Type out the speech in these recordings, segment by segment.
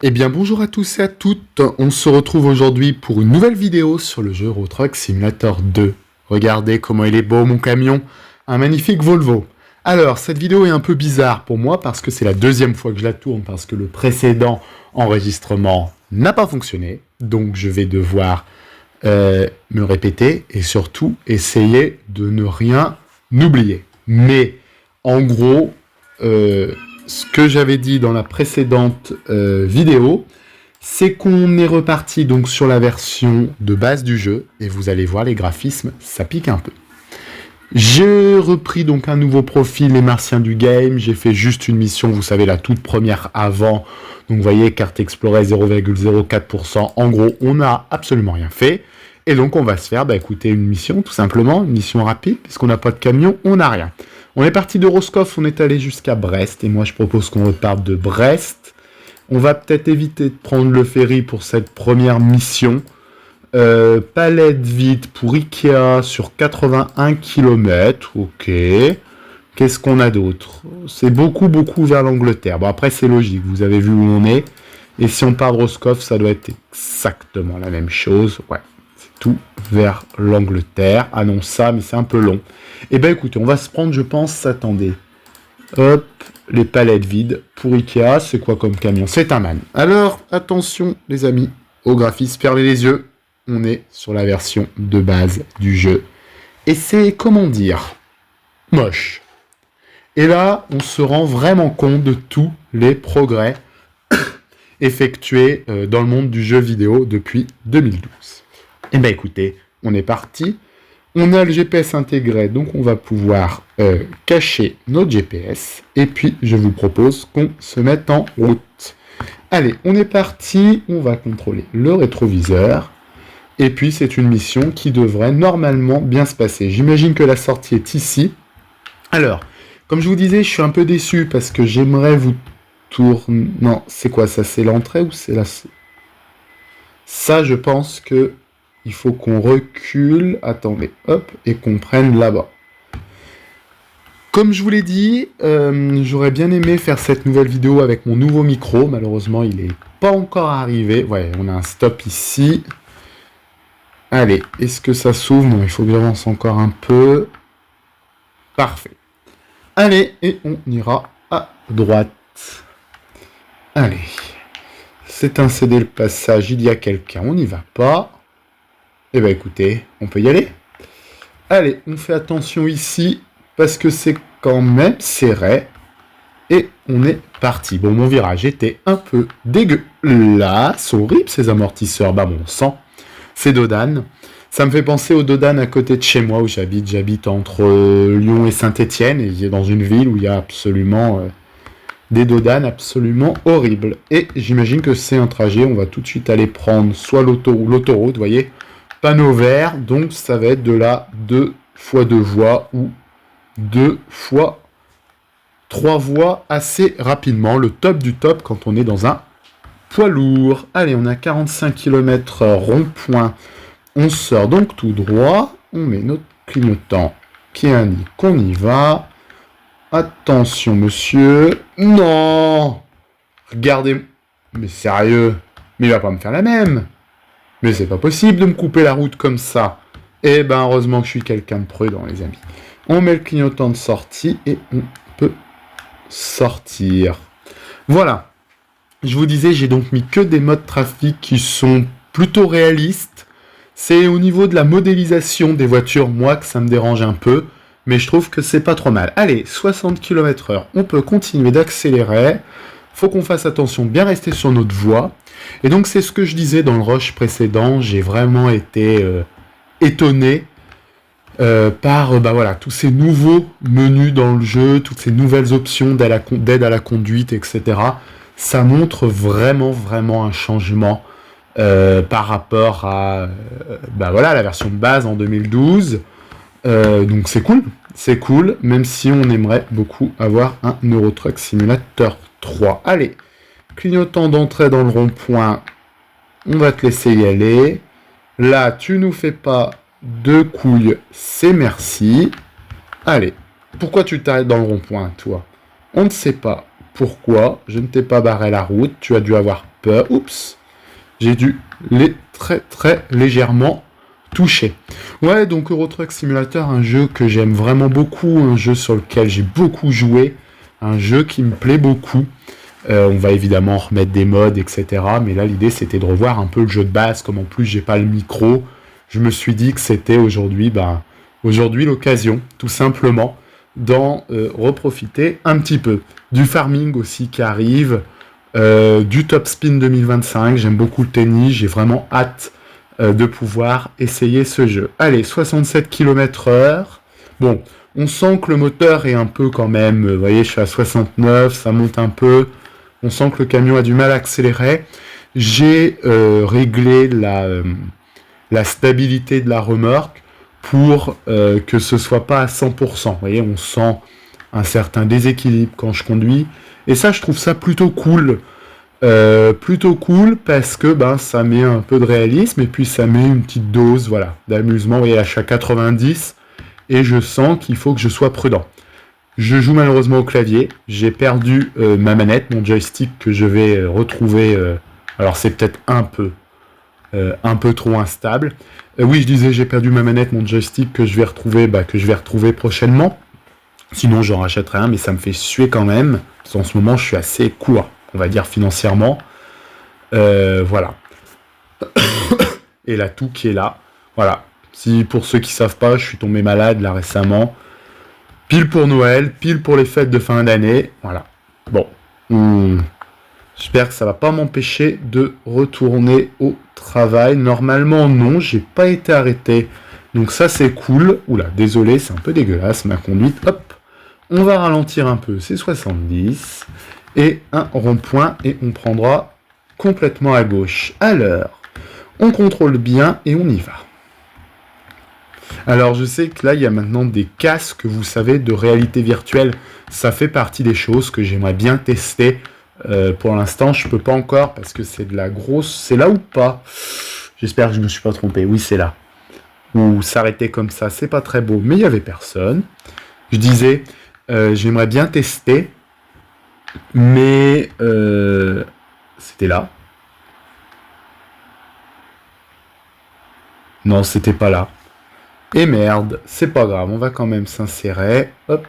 Eh bien bonjour à tous et à toutes, on se retrouve aujourd'hui pour une nouvelle vidéo sur le jeu Euro Truck Simulator 2. Regardez comment il est beau mon camion, un magnifique Volvo. Alors cette vidéo est un peu bizarre pour moi parce que c'est la deuxième fois que je la tourne parce que le précédent enregistrement n'a pas fonctionné. Donc je vais devoir me répéter et surtout essayer de ne rien oublier. Mais en gros, ce que j'avais dit dans la précédente vidéo, c'est qu'on est reparti donc sur la version de base du jeu, et vous allez voir les graphismes, ça pique un peu. J'ai repris donc un nouveau profil, les Martiens du game, j'ai fait juste une mission, vous savez, la toute première avant, donc vous voyez, carte explorée 0,04%, en gros, on n'a absolument rien fait, et donc on va se faire, écoutez, une mission, tout simplement, une mission rapide, puisqu'on n'a pas de camion, on n'a rien. On est parti de Roscoff, on est allé jusqu'à Brest, et moi je propose qu'on reparte de Brest. On va peut-être éviter de prendre le ferry pour cette première mission. Palette vide pour Ikea sur 81 km, ok. Qu'est-ce qu'on a d'autre? C'est beaucoup vers l'Angleterre. Bon après c'est logique, vous avez vu où on est. Et si on part de Roscoff, ça doit être exactement la même chose, ouais. Tout vers l'Angleterre. Ah non, ça, mais c'est un peu long. Eh ben écoutez, on va se prendre, je pense, attendez. Hop, les palettes vides pour Ikea. C'est quoi comme camion? C'est un MAN. Alors, attention, les amis, au graphisme, fermez les yeux. On est sur la version de base du jeu. Et c'est, comment dire, moche. Et là, on se rend vraiment compte de tous les progrès effectués dans le monde du jeu vidéo depuis 2012. Eh bien écoutez, on est parti. On a le GPS intégré, donc on va pouvoir cacher notre GPS. Et puis, je vous propose qu'on se mette en route. Allez, on est parti. On va contrôler le rétroviseur. Et puis, c'est une mission qui devrait normalement bien se passer. J'imagine que la sortie est ici. Alors, comme je vous disais, je suis un peu déçu parce que j'aimerais vous tourner... Non, c'est quoi ça? C'est l'entrée ou c'est la... Ça, je pense que... Il faut qu'on recule, attendez, hop, et qu'on prenne là-bas. Comme je vous l'ai dit, j'aurais bien aimé faire cette nouvelle vidéo avec mon nouveau micro. Malheureusement, il n'est pas encore arrivé. Ouais, on a un stop ici. Allez, est-ce que ça s'ouvre? Non, il faut que j'avance encore un peu. Parfait. Allez, et on ira à droite. Allez. C'est un CD le passage, il y a quelqu'un, on n'y va pas. Eh bien écoutez, on peut y aller. Allez, on fait attention ici, parce que c'est quand même serré. Et on est parti. Bon, mon virage était un peu dégueulasse. Horrible ces amortisseurs, bon sang. C'est Dodane. Ça me fait penser au Dodane à côté de chez moi où j'habite. J'habite entre Lyon et Saint-Étienne. Et j'ai dans une ville où il y a absolument des Dodanes absolument horribles. Et j'imagine que c'est un trajet. On va tout de suite aller prendre soit l'autoroute, vous voyez, panneau vert, donc ça va être de la 2 x 2 voies ou 2 x 3 voies assez rapidement. Le top du top quand on est dans un poids lourd. Allez, on a 45 km/h rond-point. On sort donc tout droit. On met notre clignotant qui indique qu'on y va. Attention, monsieur. Non! Regardez. Mais sérieux? Mais il va pas me faire la même. Mais c'est pas possible de me couper la route comme ça. Eh ben, heureusement que je suis quelqu'un de prudent, les amis. On met le clignotant de sortie et on peut sortir. Voilà. Je vous disais, j'ai donc mis que des modes trafic qui sont plutôt réalistes. C'est au niveau de la modélisation des voitures, moi, que ça me dérange un peu. Mais je trouve que c'est pas trop mal. Allez, 60 km/h. On peut continuer d'accélérer. Faut qu'on fasse attention de bien rester sur notre voie. Et donc c'est ce que je disais dans le rush précédent, j'ai vraiment été étonné par voilà, tous ces nouveaux menus dans le jeu, toutes ces nouvelles options d'aide à la conduite, etc. Ça montre vraiment un changement par rapport à voilà, la version de base en 2012. Donc c'est cool, même si on aimerait beaucoup avoir un Euro Truck Simulator 3. Allez, clignotant d'entrée dans le rond-point, on va te laisser y aller. Là, tu nous fais pas de couilles, c'est merci. Allez, pourquoi tu t'arrêtes dans le rond-point, toi? On ne sait pas pourquoi, je ne t'ai pas barré la route, tu as dû avoir peur. oups, j'ai dû les très légèrement toucher. Ouais, donc Euro Truck Simulator, un jeu que j'aime vraiment beaucoup, un jeu sur lequel j'ai beaucoup joué, un jeu qui me plaît beaucoup. On va évidemment remettre des mods, etc. Mais là, l'idée, c'était de revoir un peu le jeu de base. Comme en plus, j'ai pas le micro, je me suis dit que c'était aujourd'hui l'occasion, tout simplement, d'en reprofiter un petit peu. Du farming aussi qui arrive, du Top Spin 2025. J'aime beaucoup le tennis, j'ai vraiment hâte de pouvoir essayer ce jeu. Allez, 67 km/h. Bon, on sent que le moteur est un peu quand même, vous voyez, je suis à 69, ça monte un peu. On sent que le camion a du mal à accélérer. J'ai réglé la stabilité de la remorque pour que ce soit pas à 100%. Vous voyez, on sent un certain déséquilibre quand je conduis. Et ça, je trouve ça plutôt cool. Plutôt cool parce que ça met un peu de réalisme et puis ça met une petite dose d'amusement. Vous voyez, là, je suis à 90 et je sens qu'il faut que je sois prudent. Je joue malheureusement au clavier. J'ai perdu ma manette, mon joystick que je vais retrouver. Alors c'est peut-être un peu trop instable. Oui, je disais j'ai perdu ma manette, mon joystick que je vais retrouver prochainement. Sinon j'en rachèterai un, mais ça me fait suer quand même. Parce qu'en ce moment je suis assez court, on va dire financièrement. Voilà. Et la toux qui est là. Voilà. Si pour ceux qui savent pas, je suis tombé malade là récemment. Pile pour Noël, pile pour les fêtes de fin d'année. Voilà. Bon. J'espère que ça va pas m'empêcher de retourner au travail. Normalement, non. J'ai pas été arrêté. Donc ça, c'est cool. Oula, désolé, c'est un peu dégueulasse ma conduite. Hop. On va ralentir un peu. C'est 70. Et un rond-point. Et on prendra complètement à gauche. Alors, on contrôle bien et on y va. Alors je sais que là il y a maintenant des casques, vous savez, de réalité virtuelle. Ça fait partie des choses que j'aimerais bien tester. Pour l'instant je peux pas encore parce que c'est de la grosse... C'est là ou pas? J'espère que je me suis pas trompé. Oui, c'est là. Ou s'arrêter comme ça, c'est pas très beau, mais il y avait personne. Je disais, j'aimerais bien tester, mais c'était là. Non, c'était pas là. Et merde, c'est pas grave, on va quand même s'insérer. Hop,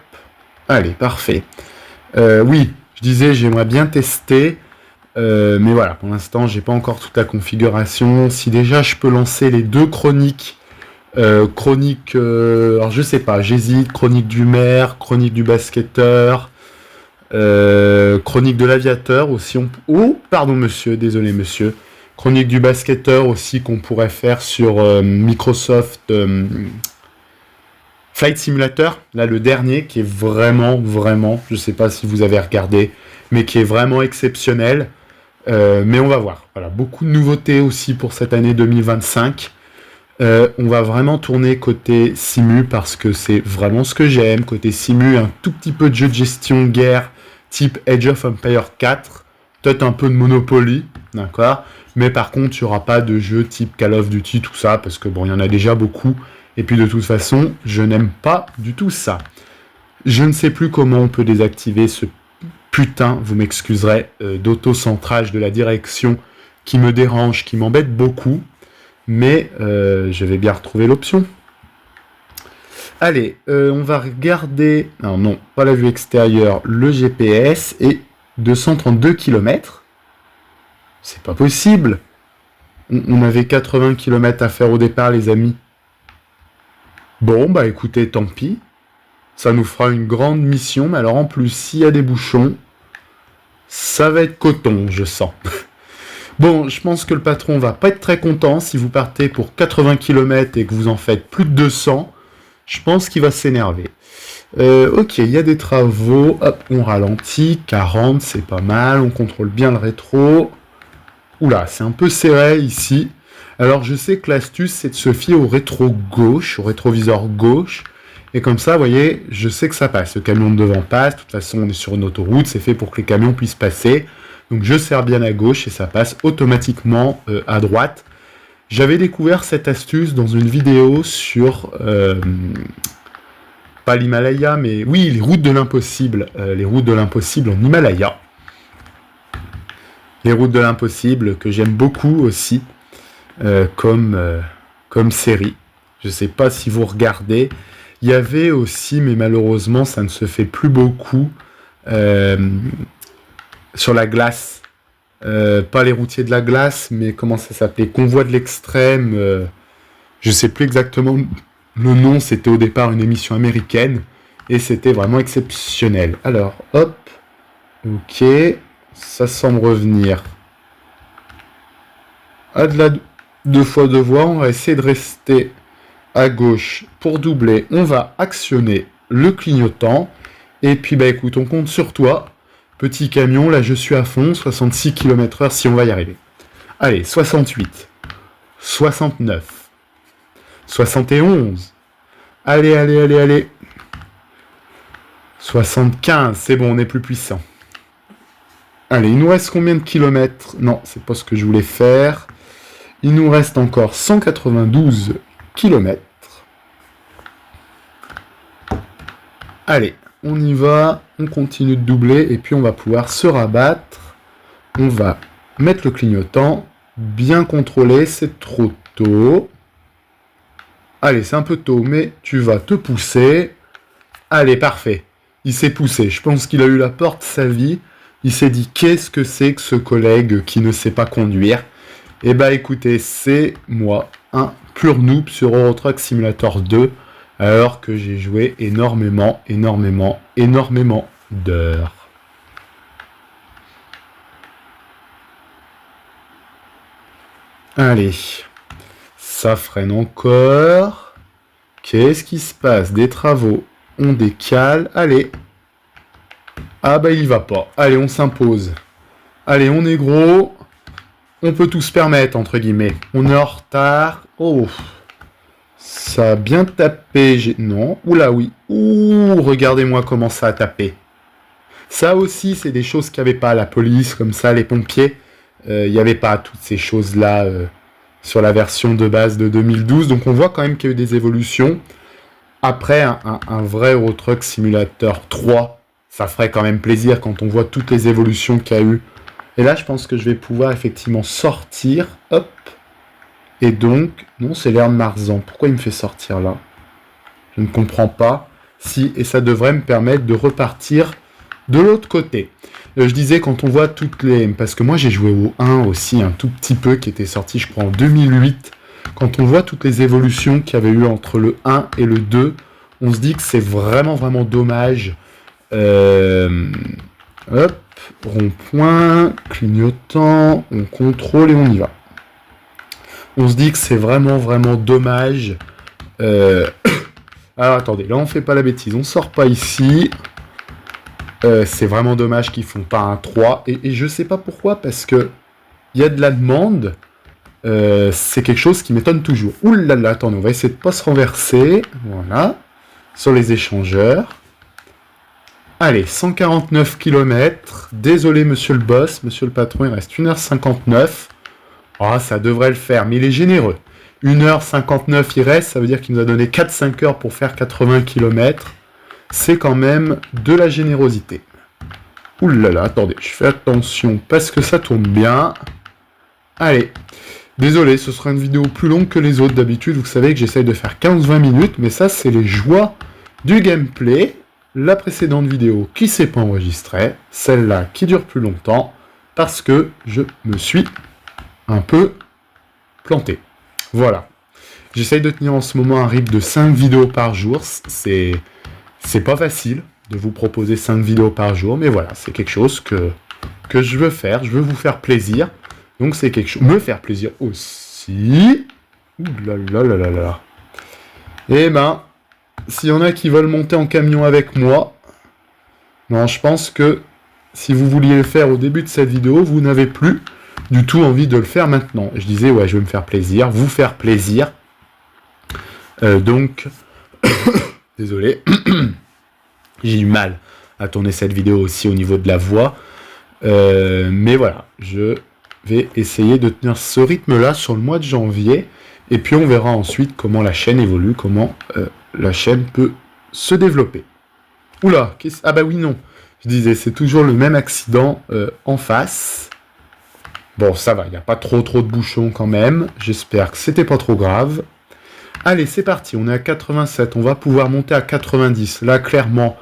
allez, parfait. Oui, je disais, j'aimerais bien tester, mais voilà, pour l'instant, j'ai pas encore toute la configuration. Si déjà je peux lancer les deux chroniques, alors je sais pas, j'hésite, chronique du maire, chronique du basketteur, chronique de l'aviateur aussi. Oh, pardon monsieur, désolé monsieur. Chronique du basketteur aussi qu'on pourrait faire sur Microsoft Flight Simulator. Là, le dernier qui est vraiment, je ne sais pas si vous avez regardé, mais qui est vraiment exceptionnel. Mais on va voir. Voilà, beaucoup de nouveautés aussi pour cette année 2025. On va vraiment tourner côté simu parce que c'est vraiment ce que j'aime. Côté simu, un tout petit peu de jeu de gestion de guerre type Age of Empires 4. Peut-être un peu de Monopoly, d'accord? Mais par contre, il n'y aura pas de jeu type Call of Duty, tout ça, parce que bon, il y en a déjà beaucoup. Et puis de toute façon, je n'aime pas du tout ça. Je ne sais plus comment on peut désactiver ce putain, vous m'excuserez, d'autocentrage de la direction qui me dérange, qui m'embête beaucoup. Mais je vais bien retrouver l'option. Allez, on va regarder... Non, pas la vue extérieure, le GPS et 232 km. C'est pas possible. On avait 80 km à faire au départ, les amis. Bon, bah écoutez, tant pis. Ça nous fera une grande mission. Mais alors en plus, s'il y a des bouchons, ça va être coton, je sens. Bon, je pense que le patron va pas être très content. Si vous partez pour 80 km et que vous en faites plus de 200, je pense qu'il va s'énerver. Ok, il y a des travaux. Hop, on ralentit. 40, c'est pas mal. On contrôle bien le rétro. Oula, c'est un peu serré ici. Alors, je sais que l'astuce, c'est de se fier au rétro gauche, au rétroviseur gauche. Et comme ça, vous voyez, je sais que ça passe. Le camion de devant passe. De toute façon, on est sur une autoroute. C'est fait pour que les camions puissent passer. Donc, je serre bien à gauche et ça passe automatiquement à droite. J'avais découvert cette astuce dans une vidéo sur... pas l'Himalaya, mais... Oui, les routes de l'impossible. Les routes de l'impossible en Himalaya. Les routes de l'impossible, que j'aime beaucoup aussi, comme série. Je ne sais pas si vous regardez. Il y avait aussi, mais malheureusement, ça ne se fait plus beaucoup, sur la glace. Pas les routiers de la glace, mais comment ça s'appelait? Convoi de l'extrême. Je ne sais plus exactement le nom. C'était au départ une émission américaine. Et c'était vraiment exceptionnel. Alors, hop. Ok. Ça semble revenir à de la 2 fois 2 voies. On va essayer de rester à gauche pour doubler. On va actionner le clignotant. Et puis, bah écoute, on compte sur toi. Petit camion, là je suis à fond. 66 km/h si on va y arriver. Allez, 68. 69. 71. Allez, allez, allez, allez. 75. C'est bon, on est plus puissant. Allez, il nous reste combien de kilomètres? Non, c'est pas ce que je voulais faire. Il nous reste encore 192 kilomètres. Allez, on y va. On continue de doubler et puis on va pouvoir se rabattre. On va mettre le clignotant. Bien contrôlé, c'est trop tôt. Allez, c'est un peu tôt, mais tu vas te pousser. Allez, parfait. Il s'est poussé. Je pense qu'il a eu la porte de sa vie. Il s'est dit, qu'est-ce que c'est que ce collègue qui ne sait pas conduire? Eh ben, écoutez, c'est moi, un pur noob sur Euro Truck Simulator 2, alors que j'ai joué énormément d'heures. Allez, ça freine encore. Qu'est-ce qui se passe? Des travaux, on décale. Allez. Ah bah il va pas. Allez, on s'impose. Allez, on est gros. On peut tout se permettre, entre guillemets. On est en retard. Oh. Ça a bien tapé. Non. Oula, oui. Ouh, regardez-moi comment ça a tapé. Ça aussi, c'est des choses qu'il n'y avait pas. La police, comme ça, les pompiers. Il n'y avait pas toutes ces choses-là sur la version de base de 2012. Donc on voit quand même qu'il y a eu des évolutions. Après, un vrai Euro Truck Simulator 3, ça ferait quand même plaisir quand on voit toutes les évolutions qu'il y a eu. Et là, je pense que je vais pouvoir effectivement sortir. Hop. Et donc, non, c'est l'air de Marzan. Pourquoi il me fait sortir là? Je ne comprends pas. Si, et ça devrait me permettre de repartir de l'autre côté. Je disais, quand on voit toutes les... Parce que moi, j'ai joué au 1 aussi, un tout petit peu, qui était sorti, je crois, en 2008. Quand on voit toutes les évolutions qu'il y avait eu entre le 1 et le 2, on se dit que c'est vraiment dommage. Hop, rond-point, clignotant, on contrôle et on y va. On se dit que c'est vraiment dommage. Alors attendez, là on fait pas la bêtise, on sort pas ici. C'est vraiment dommage qu'ils font pas un 3. Et je sais pas pourquoi, parce que il y a de la demande. C'est quelque chose qui m'étonne toujours. Ouh là là, attendez, on va essayer de pas se renverser. Voilà. Sur les échangeurs. Allez, 149 km. Désolé, monsieur le boss, monsieur le patron, il reste 1h59. Ah, ça devrait le faire, mais il est généreux. 1h59 il reste, ça veut dire qu'il nous a donné 4-5 heures pour faire 80 km. C'est quand même de la générosité. Ouh là là, attendez, je fais attention parce que ça tourne bien. Allez. Désolé, ce sera une vidéo plus longue que les autres. D'habitude, vous savez que j'essaye de faire 15-20 minutes, mais ça, c'est les joies du gameplay. La précédente vidéo qui s'est pas enregistrée, celle-là qui dure plus longtemps, parce que je me suis un peu planté. Voilà. J'essaye de tenir en ce moment un rythme de 5 vidéos par jour. C'est pas facile de vous proposer 5 vidéos par jour, mais voilà, c'est quelque chose que je veux faire. Je veux vous faire plaisir. Donc c'est quelque chose... Me faire plaisir aussi. Ouh là là là là là. Eh ben, s'il y en a qui veulent monter en camion avec moi, non, je pense que si vous vouliez le faire au début de cette vidéo, vous n'avez plus du tout envie de le faire maintenant. Je disais, ouais, je veux me faire plaisir, vous faire plaisir. Donc, désolé, j'ai eu mal à tourner cette vidéo aussi au niveau de la voix. Mais voilà, je vais essayer de tenir ce rythme-là sur le mois de janvier. Et puis on verra ensuite comment la chaîne évolue, comment la chaîne peut se développer. Oula, ah bah oui, non. Je disais, c'est toujours le même accident en face. Bon, ça va, il n'y a pas trop de bouchons quand même. J'espère que c'était pas trop grave. Allez, c'est parti, on est à 87, on va pouvoir monter à 90. Là, clairement,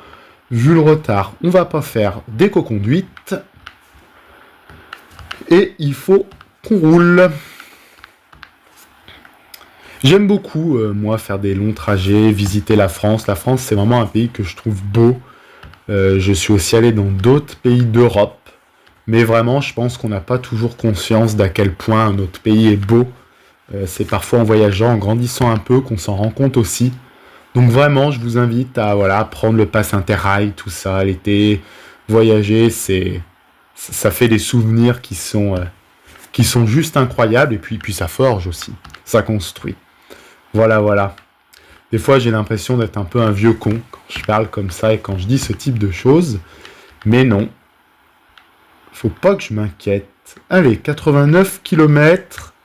vu le retard, on va pas faire d'éco-conduite. Et il faut qu'on roule. J'aime beaucoup, moi, faire des longs trajets, visiter la France. La France, c'est vraiment un pays que je trouve beau. Je suis aussi allé dans d'autres pays d'Europe. Mais vraiment, je pense qu'on n'a pas toujours conscience d'à quel point notre pays est beau. C'est parfois en voyageant, en grandissant un peu, qu'on s'en rend compte aussi. Donc vraiment, je vous invite à prendre le pass Interrail, tout ça, l'été, voyager, ça fait des souvenirs qui sont juste incroyables, et puis ça forge aussi, ça construit. Voilà. Des fois, j'ai l'impression d'être un peu un vieux con quand je parle comme ça et quand je dis ce type de choses, mais non. Faut pas que je m'inquiète. Allez, 89 km,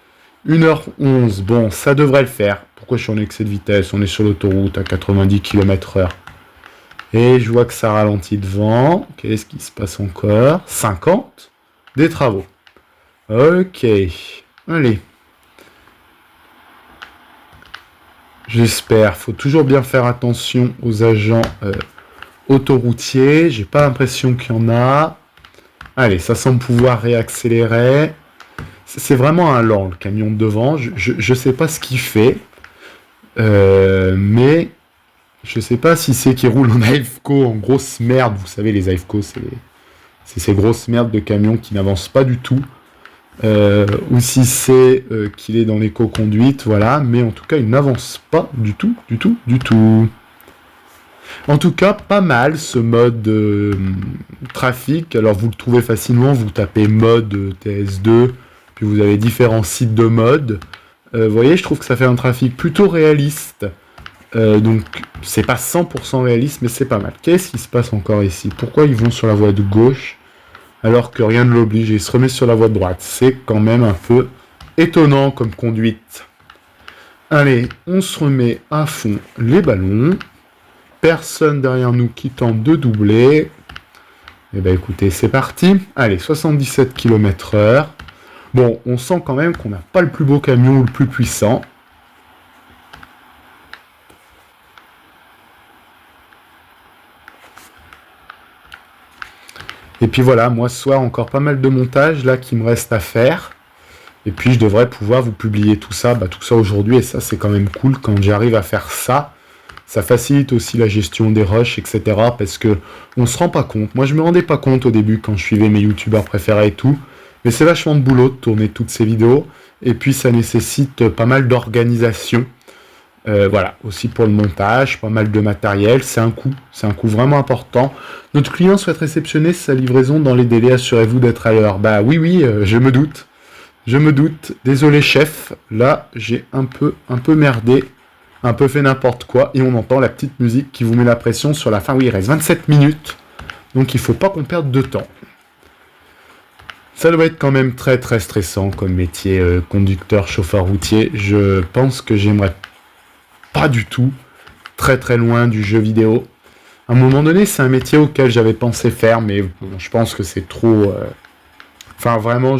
1h11. Bon, ça devrait le faire. Pourquoi je suis en excès de vitesse? On est sur l'autoroute à 90 km/h. Et je vois que ça ralentit devant. Qu'est-ce qui se passe encore? 50. Des travaux. Ok. Allez. J'espère. Faut toujours bien faire attention aux agents autoroutiers. J'ai pas l'impression qu'il y en a. Allez, ça semble pouvoir réaccélérer. C'est vraiment un lent, le camion de devant. Je sais pas ce qu'il fait. Mais je sais pas si c'est qu'il roule en AFCO, en grosse merde. Vous savez, les AFCO, c'est ces grosses merdes de camions qui n'avancent pas du tout. Ou si c'est qu'il est dans l'éco-conduite, voilà. Mais en tout cas, il n'avance pas du tout. En tout cas, pas mal ce mode trafic. Alors vous le trouvez facilement, vous tapez mode TS2, puis vous avez différents sites de mode. Vous voyez, je trouve que ça fait un trafic plutôt réaliste. Donc c'est pas 100% réaliste, mais c'est pas mal. Qu'est-ce qui se passe encore ici? Pourquoi ils vont sur la voie de gauche alors que rien ne l'oblige et ils se remettent sur la voie de droite? C'est quand même un peu étonnant comme conduite. Allez, on se remet à fond les ballons. Personne derrière nous qui tente de doubler. Eh bien écoutez, c'est parti. Allez, 77 km/h. Bon, on sent quand même qu'on n'a pas le plus beau camion ou le plus puissant. Et puis voilà, moi ce soir encore pas mal de montage là qui me reste à faire. Et puis je devrais pouvoir vous publier tout ça aujourd'hui. Et ça c'est quand même cool quand j'arrive à faire ça. Ça facilite aussi la gestion des rushs, etc. Parce que on se rend pas compte. Moi, je me rendais pas compte au début quand je suivais mes youtubeurs préférés et tout. Mais c'est vachement de boulot de tourner toutes ces vidéos. Et puis, ça nécessite pas mal d'organisation. Voilà, aussi pour le montage, pas mal de matériel. C'est un coût vraiment important. Notre client souhaite réceptionner sa livraison dans les délais. Assurez-vous d'être à l'heure. Bah oui, je me doute. Désolé, chef. Là, j'ai un peu merdé. Un peu fait n'importe quoi, et on entend la petite musique qui vous met la pression sur la fin. Oui, il reste 27 minutes, donc il faut pas qu'on perde de temps. Ça doit être quand même très très stressant comme métier, conducteur, chauffeur routier. Je pense que j'aimerais pas du tout, très très loin du jeu vidéo. À un moment donné, c'est un métier auquel j'avais pensé faire, mais bon, je pense que c'est trop... Enfin, vraiment,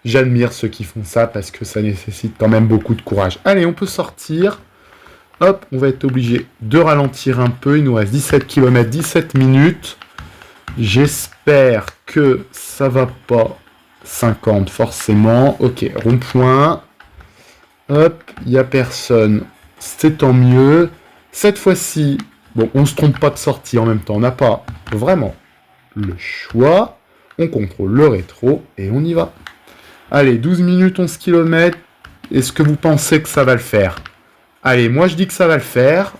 j'admire ceux qui font ça, parce que ça nécessite quand même beaucoup de courage. Allez, on peut sortir. Hop, on va être obligé de ralentir un peu. Il nous reste 17 km, 17 minutes. J'espère que ça va pas 50 forcément. Ok, rond-point. Hop, il n'y a personne. C'est tant mieux. Cette fois-ci, bon, on ne se trompe pas de sortie en même temps. On n'a pas vraiment le choix. On contrôle le rétro et on y va. Allez, 12 minutes, 11 km. Est-ce que vous pensez que ça va le faire? Allez, moi je dis que ça va le faire.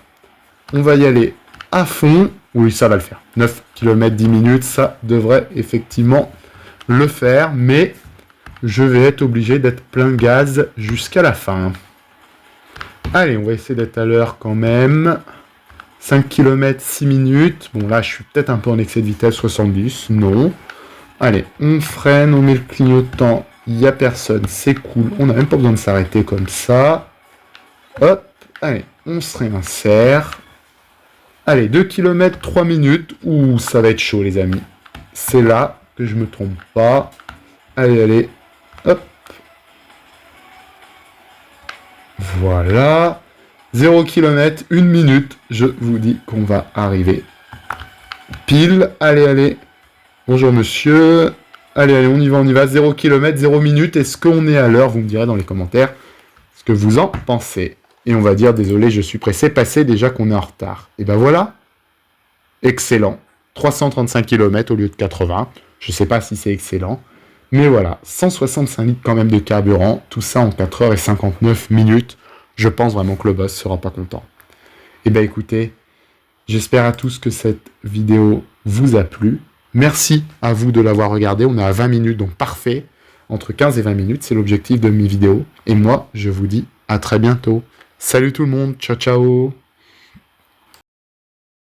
On va y aller à fond. Oui, ça va le faire. 9 km, 10 minutes, ça devrait effectivement le faire. Mais je vais être obligé d'être plein gaz jusqu'à la fin. Allez, on va essayer d'être à l'heure quand même. 5 km, 6 minutes. Bon, là, je suis peut-être un peu en excès de vitesse, 70. Non. Allez, on freine, on met le clignotant. Il n'y a personne, c'est cool. On n'a même pas besoin de s'arrêter comme ça. Hop. Allez, on se réinsère. Allez, 2 km, 3 minutes. Ouh, ça va être chaud, les amis. C'est là que je me trompe pas. Allez. Hop. Voilà. 0 km, 1 minute. Je vous dis qu'on va arriver pile. Allez, allez. Bonjour monsieur. Allez, allez, on y va. 0 km, 0 minute. Est-ce qu'on est à l'heure? Vous me direz dans les commentaires ce que vous en pensez. Et on va dire, désolé, je suis pressé, passez déjà qu'on est en retard. Et ben voilà. Excellent. 335 km au lieu de 80. Je ne sais pas si c'est excellent. Mais voilà, 165 litres quand même de carburant. Tout ça en 4h59 minutes. Je pense vraiment que le boss sera pas content. Et ben écoutez, j'espère à tous que cette vidéo vous a plu. Merci à vous de l'avoir regardé. On est à 20 minutes, donc parfait. Entre 15 et 20 minutes, c'est l'objectif de mes vidéos. Et moi, je vous dis à très bientôt. Salut tout le monde, ciao ciao.